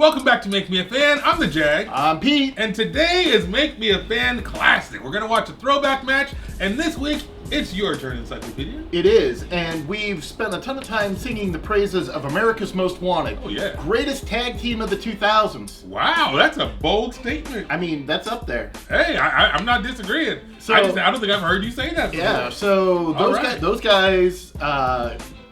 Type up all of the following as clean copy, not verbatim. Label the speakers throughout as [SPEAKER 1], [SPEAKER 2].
[SPEAKER 1] Welcome back to Make Me a Fan. I'm the Jag.
[SPEAKER 2] I'm Pete.
[SPEAKER 1] And today is Make Me a Fan Classic. We're going to watch a throwback match, and this week, it's your turn, Encyclopedia.
[SPEAKER 2] It is, and we've spent a ton of time singing the praises of America's Most Wanted.
[SPEAKER 1] Oh, yeah.
[SPEAKER 2] Greatest tag team of the 2000s.
[SPEAKER 1] Wow, that's a bold statement.
[SPEAKER 2] I mean, that's up there.
[SPEAKER 1] Hey, I'm not disagreeing.
[SPEAKER 2] So,
[SPEAKER 1] I don't think I've heard you say that before.
[SPEAKER 2] Yeah, so those guys,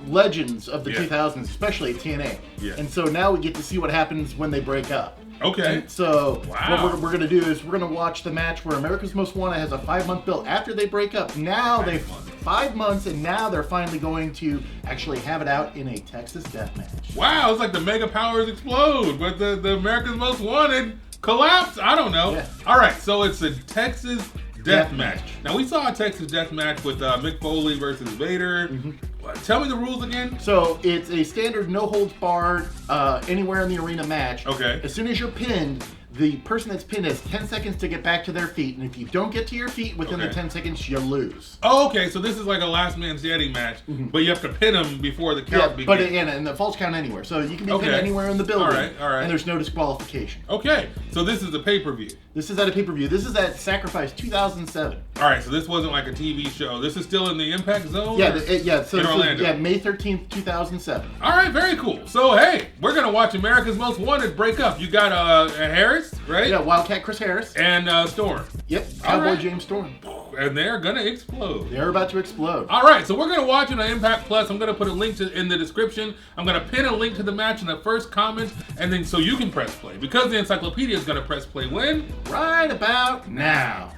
[SPEAKER 2] legends of the
[SPEAKER 1] Yeah.
[SPEAKER 2] 2000s, especially at TNA.
[SPEAKER 1] Yeah.
[SPEAKER 2] And so now we get to see what happens when they break up.
[SPEAKER 1] Okay.
[SPEAKER 2] And so
[SPEAKER 1] Wow.
[SPEAKER 2] what we're going to do is we're going to watch the match where America's Most Wanted has a 5-month build. After they break up, now they've 5 months, and now they're finally going to actually have it out in a Texas death match.
[SPEAKER 1] Wow, it's like the Mega Powers explode, but the America's Most Wanted collapse? I don't know.
[SPEAKER 2] Yeah.
[SPEAKER 1] All right, so it's a Texas death match.
[SPEAKER 2] match.
[SPEAKER 1] Now, we saw a Texas death match with Mick Foley versus Vader. Tell me the rules again.
[SPEAKER 2] So it's a standard no holds barred anywhere in the arena match.
[SPEAKER 1] Okay.
[SPEAKER 2] As soon as you're pinned, the person that's pinned has 10 seconds to get back to their feet, and if you don't get to your feet within the 10 seconds, you lose.
[SPEAKER 1] Oh, okay, so this is like a last man standing match, but you have to pin them before the count begins.
[SPEAKER 2] But and the falls count anywhere, so you can be pinned anywhere in the building.
[SPEAKER 1] All right.
[SPEAKER 2] And there's no disqualification.
[SPEAKER 1] Okay, so this is a pay-per-view.
[SPEAKER 2] This is at a pay-per-view. This is at Sacrifice 2007.
[SPEAKER 1] All right, so this wasn't like a TV show. This is still in the Impact Zone?
[SPEAKER 2] Yeah, so
[SPEAKER 1] in Orlando.
[SPEAKER 2] May 13th, 2007.
[SPEAKER 1] All right, very cool. So, hey, we're going to watch America's Most Wanted break up. You got Harris, right?
[SPEAKER 2] Yeah, Wildcat Chris Harris.
[SPEAKER 1] And Storm.
[SPEAKER 2] Yep,
[SPEAKER 1] All
[SPEAKER 2] Cowboy
[SPEAKER 1] right.
[SPEAKER 2] James Storm.
[SPEAKER 1] And they're going to explode.
[SPEAKER 2] They're about to explode.
[SPEAKER 1] All right, so we're going to watch it on Impact Plus. I'm going to put a link in the description. I'm going to pin a link to the match in the first comment, and then so you can press play. Because the Encyclopedia is going to press play when?
[SPEAKER 2] Right about now.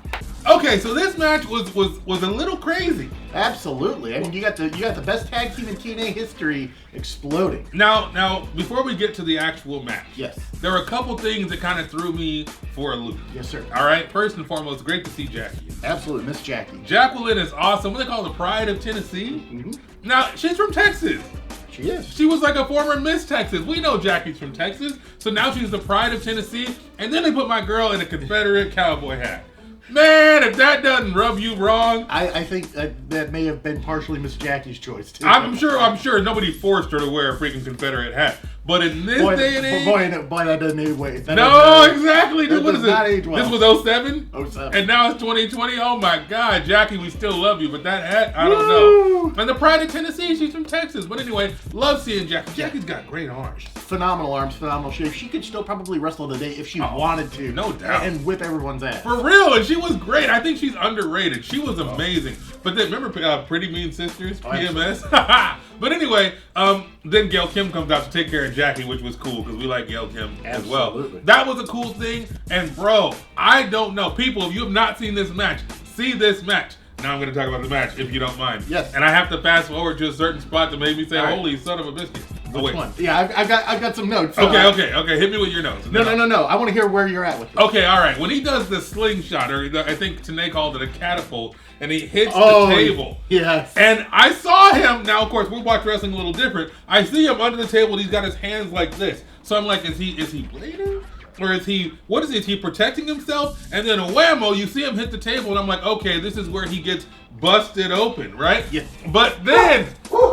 [SPEAKER 1] Okay, so this match was a little crazy.
[SPEAKER 2] Absolutely. I mean, you got the best tag team in TNA history exploding.
[SPEAKER 1] Now, before we get to the actual match,
[SPEAKER 2] Yes.
[SPEAKER 1] there are a couple things that kind of threw me for a loop.
[SPEAKER 2] Yes, sir.
[SPEAKER 1] All right, first and foremost, great to see Jackie.
[SPEAKER 2] Absolutely, Miss Jackie.
[SPEAKER 1] Jacqueline is awesome. What do they call her, the pride of Tennessee? Now, she's from Texas.
[SPEAKER 2] She is.
[SPEAKER 1] She was like a former Miss Texas. We know Jackie's from Texas, so now she's the pride of Tennessee. And then they put my girl in a Confederate cowboy hat. Man, if that doesn't rub you wrong,
[SPEAKER 2] I think that may have been partially Miss Jackie's choice too.
[SPEAKER 1] I'm sure nobody forced her to wear a freaking Confederate hat. But in this day and age,
[SPEAKER 2] boy, that doesn't age well.
[SPEAKER 1] no, exactly. Dude,
[SPEAKER 2] That
[SPEAKER 1] what
[SPEAKER 2] does
[SPEAKER 1] is it?
[SPEAKER 2] not age well.
[SPEAKER 1] This was 07?
[SPEAKER 2] 07.
[SPEAKER 1] And now it's 2020. Oh my God, Jackie, we still love you, but that hat, I don't know. And the pride of Tennessee, she's from Texas. But anyway, love seeing Jackie. Jackie's got great arms.
[SPEAKER 2] Phenomenal arms, phenomenal shape. She could still probably wrestle today if she wanted to.
[SPEAKER 1] No doubt.
[SPEAKER 2] And whip everyone's ass.
[SPEAKER 1] For real, and she was great. I think she's underrated. She was amazing. But then remember Pretty Mean Sisters, PMS? But anyway, then Gail Kim comes out to take care of Jackie, which was cool because we like Gail Kim as well.
[SPEAKER 2] Absolutely.
[SPEAKER 1] That was a cool thing. And bro, I don't know. People, if you have not seen this match, see this match. Now I'm going to talk about the match, if you don't mind.
[SPEAKER 2] Yes.
[SPEAKER 1] And I have to fast forward to a certain spot that made me say,
[SPEAKER 2] All right.
[SPEAKER 1] holy son of a biscuit. So
[SPEAKER 2] Which
[SPEAKER 1] wait.
[SPEAKER 2] one? Yeah, I've got some notes. So
[SPEAKER 1] Okay. Hit me with your notes.
[SPEAKER 2] No. I want to hear where you're at with it.
[SPEAKER 1] Okay, all right. When he does the slingshot, or I think Tanae called it a catapult, and he hits the table.
[SPEAKER 2] Yes.
[SPEAKER 1] And I saw him, now of course, we watch wrestling a little different. I see him under the table, and he's got his hands like this. So I'm like, is he blading? Or is he protecting himself? And then a whammo, you see him hit the table, and I'm like, okay, this is where he gets busted open, right?
[SPEAKER 2] Yeah.
[SPEAKER 1] But then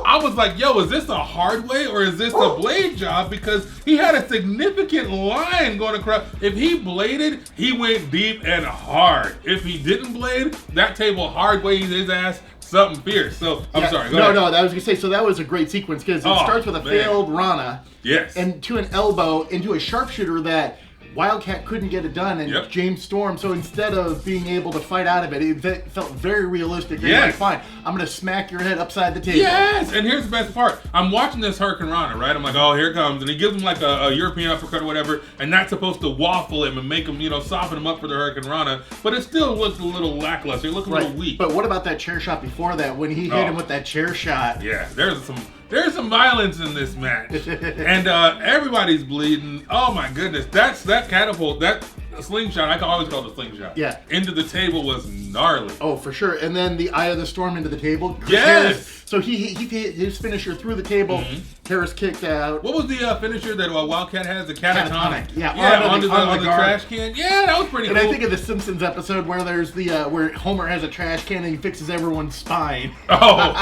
[SPEAKER 1] I was like, yo, is this a hard way or is this a blade job? Because he had a significant line going across. If he bladed, he went deep and hard. If he didn't blade, that table hard ways his ass something fierce. So I'm sorry. Go ahead.
[SPEAKER 2] No, I was gonna say, so that was a great sequence because it starts with a failed Rana.
[SPEAKER 1] Yes.
[SPEAKER 2] And to an elbow into a sharpshooter that Wildcat couldn't get it done, and James Storm, so instead of being able to fight out of it, it felt very realistic. Yes. Like, fine, I'm going to smack your head upside the table.
[SPEAKER 1] Yes, and here's the best part. I'm watching this Hurricane Rana, right? I'm like, oh, here it comes. And he gives him like a European uppercut or whatever, and that's supposed to waffle him and make him, soften him up for the Hurricane Rana. But it still looked a little lackluster. It looked a little weak.
[SPEAKER 2] But what about that chair shot before that, when he hit him with that chair shot?
[SPEAKER 1] Yeah, there's some violence in this match. And everybody's bleeding. Oh my goodness. That catapult, A slingshot, I can always call it a slingshot.
[SPEAKER 2] Yeah.
[SPEAKER 1] Into the table was gnarly.
[SPEAKER 2] Oh, for sure. And then the Eye of the Storm into the table.
[SPEAKER 1] Yes!
[SPEAKER 2] So he hit his finisher through the table. Harris kicked out.
[SPEAKER 1] What was the finisher that Wildcat has? The catatonic.
[SPEAKER 2] Yeah,
[SPEAKER 1] onto the trash can. Yeah, that was pretty cool.
[SPEAKER 2] And I think of the Simpsons episode where there's the where Homer has a trash can and he fixes everyone's spine.
[SPEAKER 1] Oh.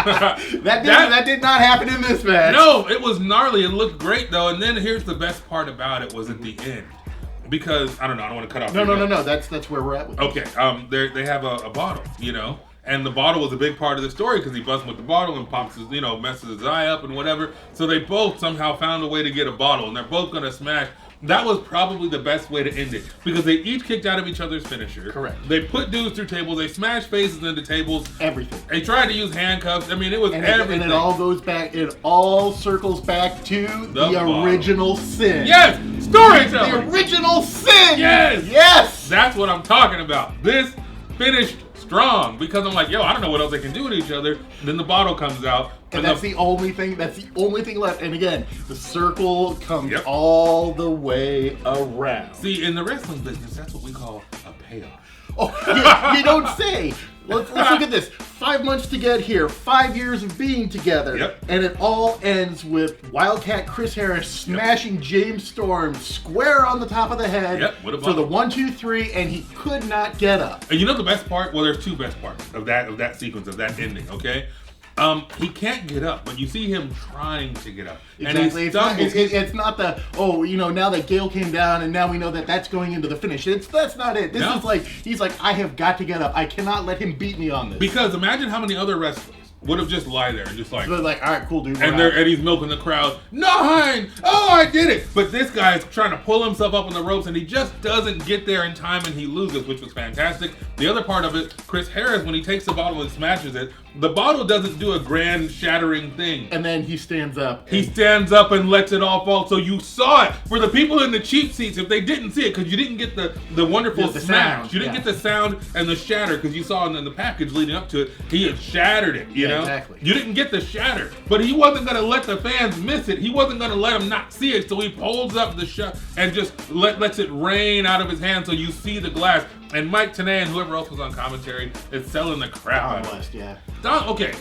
[SPEAKER 2] that did not happen in this match.
[SPEAKER 1] No, it was gnarly. It looked great, though. And then here's the best part about it was at the end. Because, I don't know, I don't want to cut off.
[SPEAKER 2] No. That's where we're at with
[SPEAKER 1] Okay, they have a bottle, you know? And the bottle was a big part of the story because he busts with the bottle and pops his, messes his eye up and whatever. So they both somehow found a way to get a bottle and they're both going to smash. That was probably the best way to end it because they each kicked out of each other's finisher.
[SPEAKER 2] Correct.
[SPEAKER 1] They put dudes through tables. They smashed faces into tables.
[SPEAKER 2] Everything.
[SPEAKER 1] They tried to use handcuffs. I mean, it was everything.
[SPEAKER 2] And it all goes back. It all circles back to the original sin.
[SPEAKER 1] Yes, storytelling.
[SPEAKER 2] The original sin.
[SPEAKER 1] Yes. That's what I'm talking about. This finished strong because I'm like, yo, I don't know what else they can do to each other. And then the bottle comes out.
[SPEAKER 2] And that's the only thing. That's the only thing left. And again, the circle comes all the way around.
[SPEAKER 1] See, in the wrestling business, that's what we call a payoff.
[SPEAKER 2] Oh, you don't say. Let's look at this. 5 months to get here. 5 years of being together.
[SPEAKER 1] Yep.
[SPEAKER 2] And it all ends with Wildcat Chris Harris smashing James Storm square on the top of the head for the 1, 2, 3, and he could not get up.
[SPEAKER 1] And you know the best part? Well, there's two best parts of that sequence, of that ending, okay? He can't get up, but you see him trying to get up.
[SPEAKER 2] Exactly.
[SPEAKER 1] And
[SPEAKER 2] it's not the, now that Gale came down and now we know that that's going into the finish. That's not it. This is like, he's like, I have got to get up. I cannot let him beat me on this.
[SPEAKER 1] Because imagine how many other wrestlers would have just lied there and just like...
[SPEAKER 2] So they're like, all right, cool, dude.
[SPEAKER 1] And he's milking the crowd. 9! Oh, I did it! But this guy is trying to pull himself up on the ropes and he just doesn't get there in time and he loses, which was fantastic. The other part of it, Chris Harris, when he takes the bottle and smashes it, the bottle doesn't do a grand shattering thing.
[SPEAKER 2] And then he stands up.
[SPEAKER 1] He stands up and lets it all fall. So you saw it. For the people in the cheap seats, if they didn't see it, because you didn't get the wonderful smash.
[SPEAKER 2] Sound.
[SPEAKER 1] You didn't get the sound and the shatter, because you saw in the package leading up to it, he had shattered it, you know?
[SPEAKER 2] Exactly.
[SPEAKER 1] You didn't get the shatter. But he wasn't going to let the fans miss it. He wasn't going to let them not see it. So he holds up the shot and just lets it rain out of his hand so you see the glass. And Mike Tenay and whoever else was on commentary is selling the crap out of it. Okay.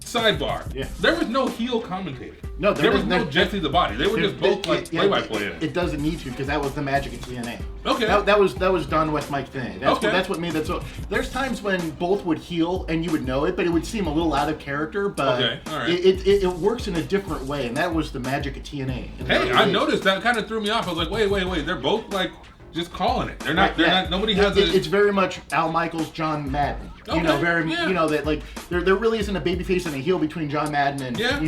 [SPEAKER 1] Sidebar.
[SPEAKER 2] Yeah.
[SPEAKER 1] There was no heel commentator.
[SPEAKER 2] No,
[SPEAKER 1] there was no Jesse the Body. They were just both like play-by-play.
[SPEAKER 2] It doesn't need to because that was the magic of TNA.
[SPEAKER 1] Okay.
[SPEAKER 2] That was done with Mike Tenay. That's what made that so. There's times when both would heel and you would know it, but it would seem a little out of character. But
[SPEAKER 1] all right.
[SPEAKER 2] it works in a different way, and that was the magic of TNA.
[SPEAKER 1] Hey, I noticed that kind of threw me off. I was like, wait. They're both like just calling it. They're not. Nobody has.
[SPEAKER 2] It's very much Al Michaels, John Madden.
[SPEAKER 1] Okay.
[SPEAKER 2] That like there really isn't a babyface and a heel between John Madden and
[SPEAKER 1] Yeah,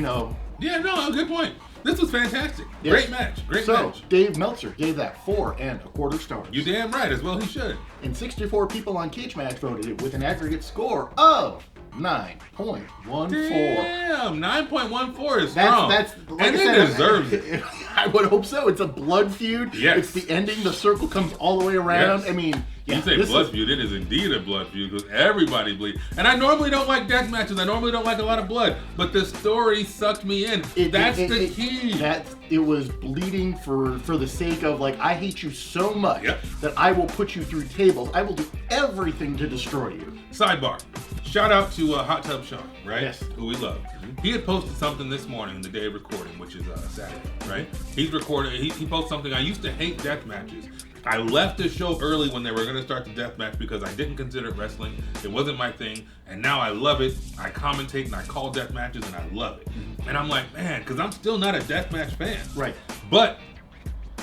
[SPEAKER 1] no, good point. This was fantastic. Yes. Great match.
[SPEAKER 2] So Dave Meltzer gave that 4 1/4 stars.
[SPEAKER 1] You damn right, as well he should.
[SPEAKER 2] And 64 people on Cage Match voted it with an aggregate score of 9.14.
[SPEAKER 1] Damn, 9.14 is strong.
[SPEAKER 2] That's
[SPEAKER 1] and it deserves it.
[SPEAKER 2] I would hope so. It's a blood feud.
[SPEAKER 1] Yes.
[SPEAKER 2] It's the ending. The circle comes all the way around.
[SPEAKER 1] Yes.
[SPEAKER 2] I mean,
[SPEAKER 1] you say blood feud, it is indeed a blood feud because everybody bleeds. And I normally don't like death matches. I normally don't like a lot of blood. But the story sucked me in. That's the key.
[SPEAKER 2] It was bleeding for the sake of like, I hate you so much that I will put you through tables. I will do everything to destroy you.
[SPEAKER 1] Sidebar. Shout out to Hot Tub Sean, right?
[SPEAKER 2] Yes.
[SPEAKER 1] Who we love. He had posted something this morning, the day of recording, which is Saturday, right? He's recorded. He posted something. I used to hate death matches. I left the show early when they were going to start the death match because I didn't consider it wrestling. It wasn't my thing. And now I love it. I commentate and I call death matches and I love it. And I'm like, man, because I'm still not a death match fan.
[SPEAKER 2] Right.
[SPEAKER 1] But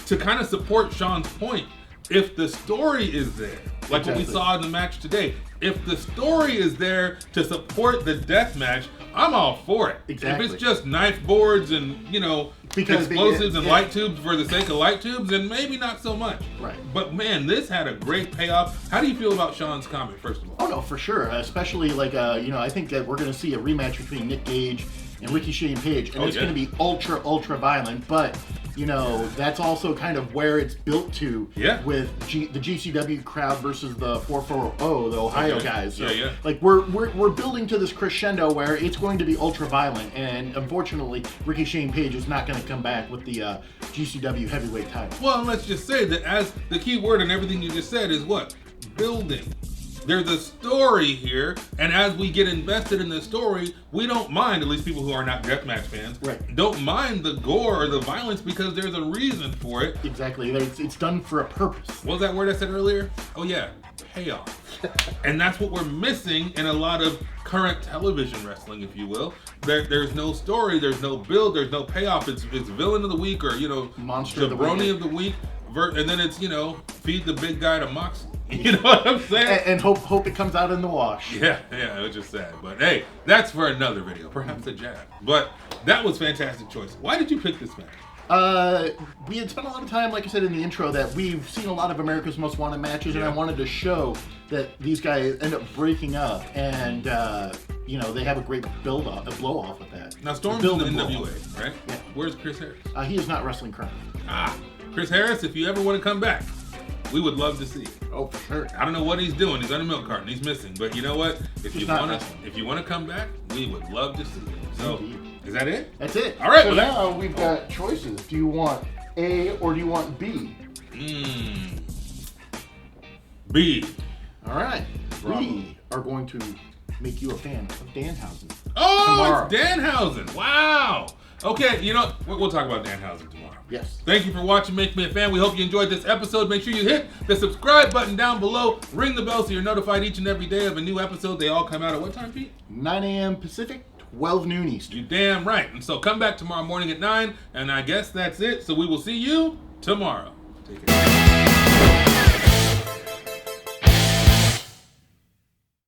[SPEAKER 1] to kind of support Sean's point, if the story is there, like what we saw in the match today, if the story is there to support the death match, I'm all for it.
[SPEAKER 2] Exactly.
[SPEAKER 1] If it's just knife boards and, explosives and light tubes for the sake of light tubes, then maybe not so much.
[SPEAKER 2] Right.
[SPEAKER 1] But man, this had a great payoff. How do you feel about Sean's comment, first of all?
[SPEAKER 2] Oh, no, for sure. Especially I think that we're going to see a rematch between Nick Gage and Ricky Shane Page. And it's going to be ultra, ultra violent. But You know, that's also kind of where it's built to with the GCW crowd versus the 440, the Ohio guys. So, like, we're building to this crescendo where it's going to be ultra violent, and unfortunately, Ricky Shane Page is not going to come back with the GCW heavyweight title.
[SPEAKER 1] Well, let's just say that as the key word in everything you just said is what? Building. There's a story here, and as we get invested in the story, we don't mind, at least people who are not deathmatch fans, don't mind the gore or the violence because there's a reason for it.
[SPEAKER 2] Exactly. It's done for a purpose.
[SPEAKER 1] What was that word I said earlier? Oh yeah, payoff. And that's what we're missing in a lot of current television wrestling, if you will. There's no story, there's no build, there's no payoff. It's villain of the week or,
[SPEAKER 2] monster
[SPEAKER 1] jabroni of the week. And then it's, feed the big guy to Moxley. You know what I'm saying?
[SPEAKER 2] And hope it comes out in the wash.
[SPEAKER 1] Yeah, it was just sad. But hey, that's for another video. Perhaps a jab. But that was fantastic choice. Why did you pick this match?
[SPEAKER 2] We had spent a lot of time, like I said in the intro, that we've seen a lot of America's Most Wanted matches, and I wanted to show that these guys end up breaking up, and they have a great blow-off with that.
[SPEAKER 1] Now Storm's in the NWA, right? Yeah. Where's Chris Harris?
[SPEAKER 2] He is not wrestling currently.
[SPEAKER 1] Chris Harris, if you ever want to come back, we would love to see you.
[SPEAKER 2] Oh, for sure.
[SPEAKER 1] I don't know what he's doing. He's on a milk carton. He's missing. But you know what? If you want to come back, we would love to see you. So, is that it?
[SPEAKER 2] That's it.
[SPEAKER 1] All right.
[SPEAKER 2] So now we've got choices. Do you want A or do you want B?
[SPEAKER 1] B.
[SPEAKER 2] All right. We are going to make you a fan of Danhausen.
[SPEAKER 1] Oh,
[SPEAKER 2] tomorrow.
[SPEAKER 1] It's Danhausen. Wow. Okay, we'll talk about Danhausen tomorrow.
[SPEAKER 2] Yes.
[SPEAKER 1] Thank you for watching Make Me a Fan. We hope you enjoyed this episode. Make sure you hit the subscribe button down below. Ring the bell so you're notified each and every day of a new episode. They all come out at what time, Pete?
[SPEAKER 2] 9 a.m. Pacific, 12 noon Eastern.
[SPEAKER 1] You damn right. And so come back tomorrow morning at 9, and I guess that's it. So we will see you tomorrow. Take care.